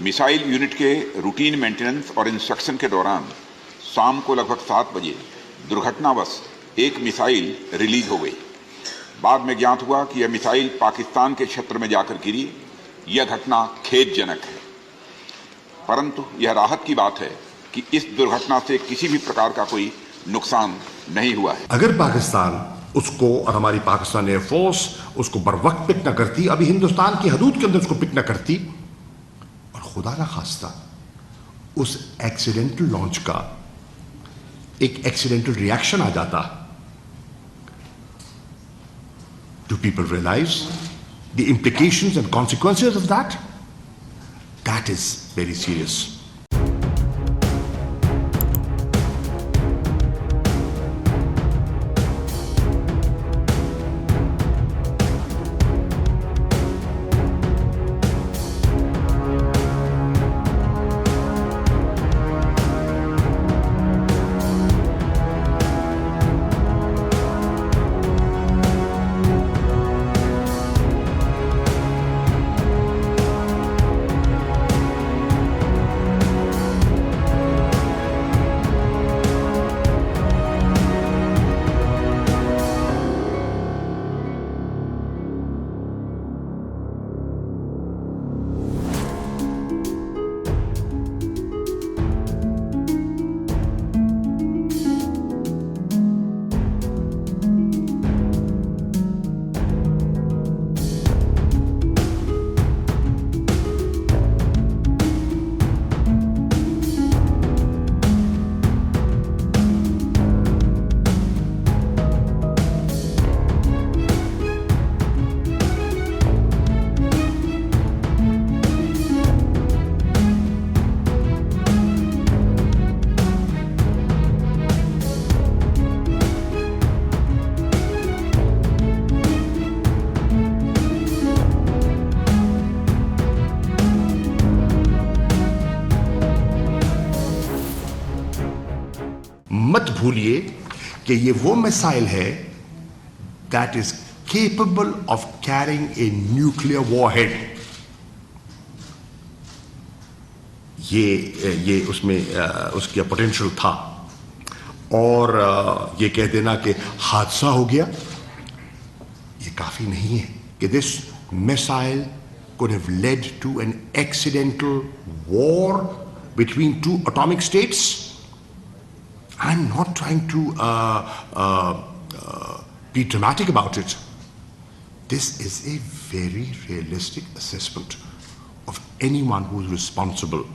Missile unit के routine maintenance और instruction के दौरान शाम को लगभग 7 बजे दुर्घटनावश एक मिसाइल रिलीज हो गई। बाद में ज्ञात हुआ कि यह मिसाइल पाकिस्तान के क्षेत्र में जाकर गिरी। यह घटना खेदजनक है, परंतु यह राहत की बात है कि इस दुर्घटना से किसी भी प्रकार का कोई नुकसान नहीं हुआ है। अगर पाकिस्तान उसको और हमारी पाकिस्तान एयरफोर्स उसको बर वक्त पिक न करती, अभी हिंदुस्तान की हदूद के अंदर उसको पिक न करती, और खुदा ना खास्ता उस एक्सीडेंटल लॉन्च का एक एक्सीडेंटल रिएक्शन आ जाता, do people realize the implications and consequences of that? That is very serious. मत भूलिए कि ये वो मिसाइल है that is capable of carrying a nuclear warhead. ये उसमें उसका पोटेंशियल था, और ये कह देना कि हादसा हो गया, ये काफी नहीं है कि this missile could have led to an accidental war between two atomic states. I'm not trying to be dramatic about it. This is a very realistic assessment of anyone who is responsible